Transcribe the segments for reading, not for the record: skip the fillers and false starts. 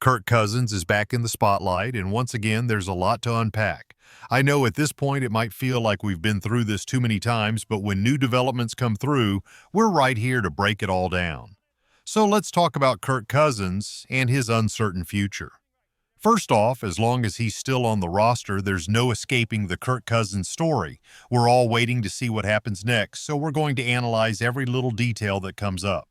Kirk Cousins is back in the spotlight, and once again, there's a lot to unpack. I know at this point it might feel like we've been through this too many times, but when new developments come through, we're right here to break it all down. So let's talk about Kirk Cousins and his uncertain future. First off, as long as he's still on the roster, there's no escaping the Kirk Cousins story. We're all waiting to see what happens next, so we're going to analyze every little detail that comes up.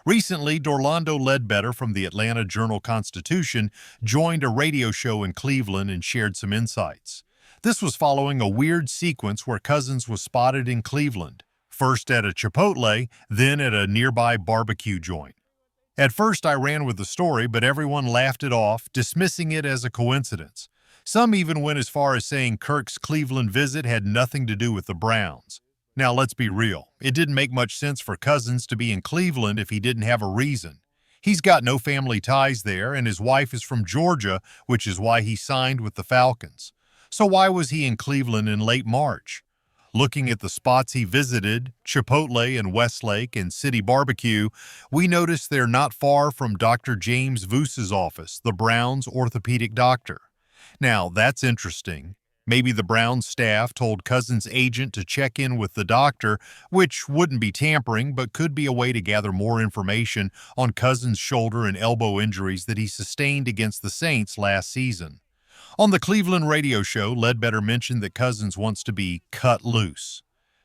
Recently, Dorlando Ledbetter from the Atlanta Journal-Constitution joined a radio show in Cleveland and shared some insights. This was following a weird sequence where Cousins was spotted in Cleveland, first at a Chipotle, then at a nearby barbecue joint. At first, I ran with the story, but everyone laughed it off, dismissing it as a coincidence. Some even went as far as saying Kirk's Cleveland visit had nothing to do with the Browns. Now, let's be real. It didn't make much sense for Cousins to be in Cleveland if he didn't have a reason. He's got no family ties there, and his wife is from Georgia, which is why he signed with the Falcons. So why was he in Cleveland in late March? Looking at the spots he visited, Chipotle and Westlake and City Barbecue, we noticed they're not far from Dr. James Voos's office, the Browns' orthopedic doctor. Now, that's interesting. Maybe the Browns staff told Cousins' agent to check in with the doctor, which wouldn't be tampering, but could be a way to gather more information on Cousins' shoulder and elbow injuries that he sustained against the Saints last season. On the Cleveland radio show, Ledbetter mentioned that Cousins wants to be cut loose.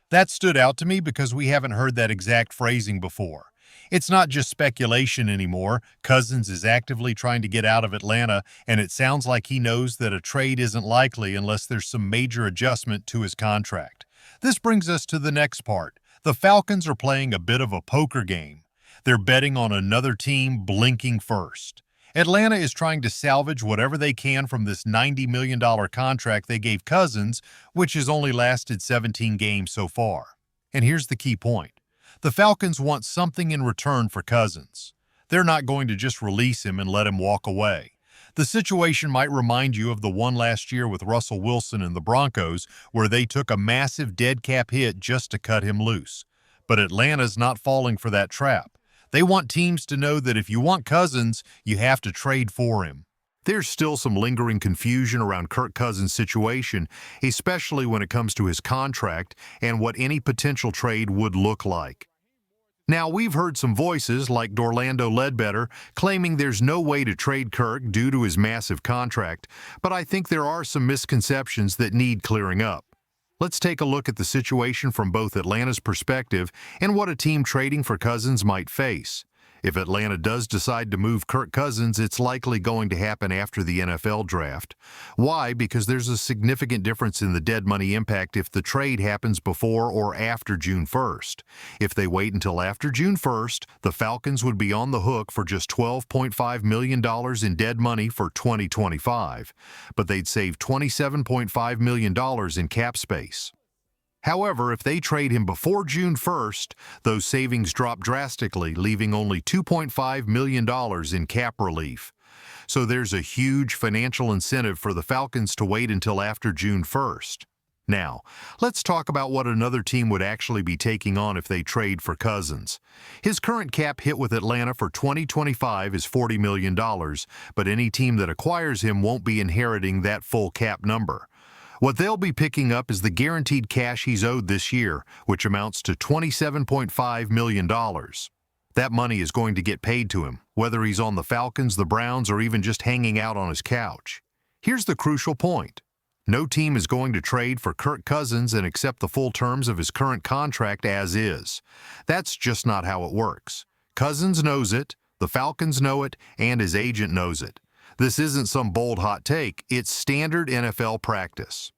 That stood out to me because we haven't heard that exact phrasing before. It's not just speculation anymore. Cousins is actively trying to get out of Atlanta, and it sounds like he knows that a trade isn't likely unless there's some major adjustment to his contract. This brings us to the next part. The Falcons are playing a bit of a poker game. They're betting on another team blinking first. Atlanta is trying to salvage whatever they can from this $90 million contract they gave Cousins, which has only lasted 17 games so far. And here's the key point. The Falcons want something in return for Cousins. They're not going to just release him and let him walk away. The situation might remind you of the one last year with Russell Wilson and the Broncos, where they took a massive dead cap hit just to cut him loose. But Atlanta's not falling for that trap. They want teams to know that if you want Cousins, you have to trade for him. There's still some lingering confusion around Kirk Cousins' situation, especially when it comes to his contract and what any potential trade would look like. Now, we've heard some voices like Dorlando Ledbetter claiming there's no way to trade Kirk due to his massive contract, but I think there are some misconceptions that need clearing up. Let's take a look at the situation from both Atlanta's perspective and what a team trading for Cousins might face. If Atlanta does decide to move Kirk Cousins, it's likely going to happen after the NFL draft. Why? Because there's a significant difference in the dead money impact if the trade happens before or after June 1st. If they wait until after June 1st, the Falcons would be on the hook for just $12.5 million in dead money for 2025, but they'd save $27.5 million in cap space. However, if they trade him before June 1st, those savings drop drastically, leaving only $2.5 million in cap relief. So there's a huge financial incentive for the Falcons to wait until after June 1st. Now, let's talk about what another team would actually be taking on if they trade for Cousins. His current cap hit with Atlanta for 2025 is $40 million, but any team that acquires him won't be inheriting that full cap number. What they'll be picking up is the guaranteed cash he's owed this year, which amounts to $27.5 million. That money is going to get paid to him, whether he's on the Falcons, the Browns, or even just hanging out on his couch. Here's the crucial point. No team is going to trade for Kirk Cousins and accept the full terms of his current contract as is. That's just not how it works. Cousins knows it, the Falcons know it, and his agent knows it. This isn't some bold hot take, it's standard NFL practice.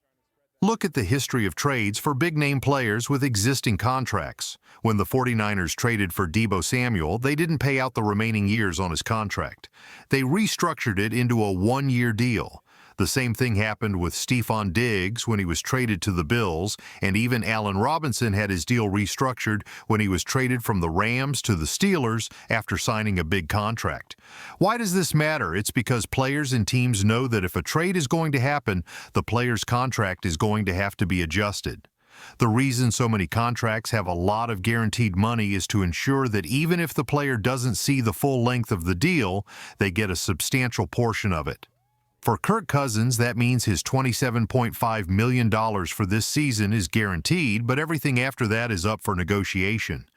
Look at the history of trades for big-name players with existing contracts. When the 49ers traded for Deebo Samuel, they didn't pay out the remaining years on his contract. They restructured it into a one-year deal. The same thing happened with Stephon Diggs when he was traded to the Bills, and even Allen Robinson had his deal restructured when he was traded from the Rams to the Steelers after signing a big contract. Why does this matter? It's because players and teams know that if a trade is going to happen, the player's contract is going to have to be adjusted. The reason so many contracts have a lot of guaranteed money is to ensure that even if the player doesn't see the full length of the deal, they get a substantial portion of it. For Kirk Cousins, that means his $27.5 million for this season is guaranteed, but everything after that is up for negotiation.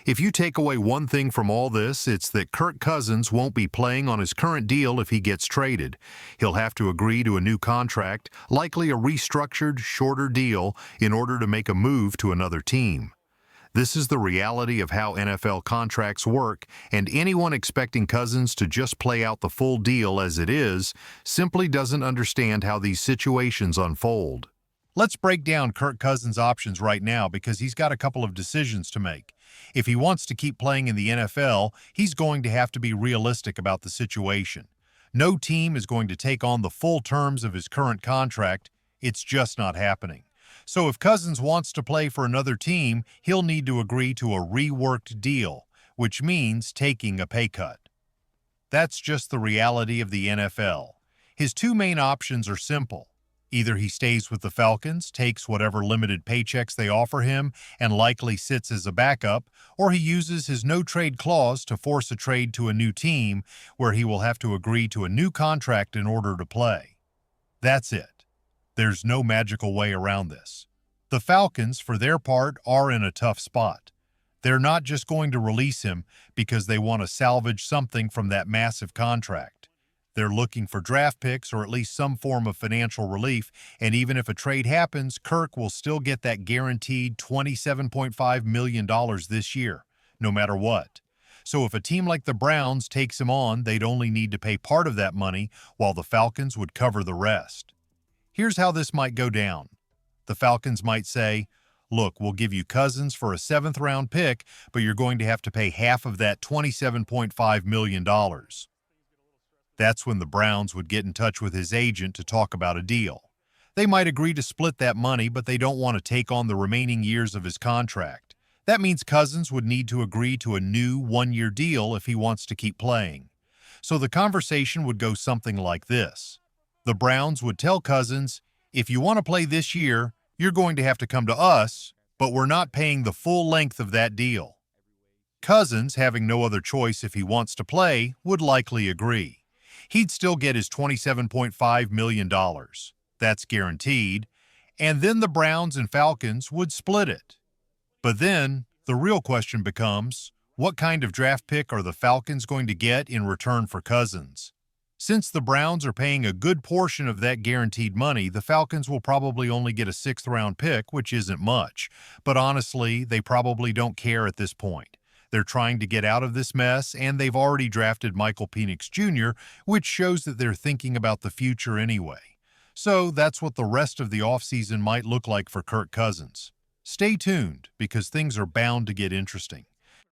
If you take away one thing from all this, it's that Kirk Cousins won't be playing on his current deal if he gets traded. He'll have to agree to a new contract, likely a restructured, shorter deal, in order to make a move to another team. This is the reality of how NFL contracts work, and anyone expecting Cousins to just play out the full deal as it is simply doesn't understand how these situations unfold. Let's break down Kirk Cousins' options right now because he's got a couple of decisions to make. If he wants to keep playing in the NFL, he's going to have to be realistic about the situation. No team is going to take on the full terms of his current contract. It's just not happening. So if Cousins wants to play for another team, he'll need to agree to a reworked deal, which means taking a pay cut. That's just the reality of the NFL. His two main options are simple. Either he stays with the Falcons, takes whatever limited paychecks they offer him, and likely sits as a backup, or he uses his no-trade clause to force a trade to a new team where he will have to agree to a new contract in order to play. That's it. There's no magical way around this. The Falcons, for their part, are in a tough spot. They're not just going to release him because they want to salvage something from that massive contract. They're looking for draft picks or at least some form of financial relief, and even if a trade happens, Kirk will still get that guaranteed $27.5 million this year, no matter what. So if a team like the Browns takes him on, they'd only need to pay part of that money, while the Falcons would cover the rest. Here's how this might go down. The Falcons might say, "Look, we'll give you Cousins for a 7th-round pick, but you're going to have to pay half of that $27.5 million. That's when the Browns would get in touch with his agent to talk about a deal. They might agree to split that money, but they don't want to take on the remaining years of his contract. That means Cousins would need to agree to a new one-year deal if he wants to keep playing. So the conversation would go something like this. The Browns would tell Cousins, "If you want to play this year, you're going to have to come to us, but we're not paying the full length of that deal." Cousins, having no other choice if he wants to play, would likely agree. He'd still get his $27.5 million. That's guaranteed. And then the Browns and Falcons would split it. But then, the real question becomes, what kind of draft pick are the Falcons going to get in return for Cousins? Since the Browns are paying a good portion of that guaranteed money, the Falcons will probably only get a 6th-round pick, which isn't much. But honestly, they probably don't care at this point. They're trying to get out of this mess, and they've already drafted Michael Penix Jr., which shows that they're thinking about the future anyway. So that's what the rest of the offseason might look like for Kirk Cousins. Stay tuned, because things are bound to get interesting.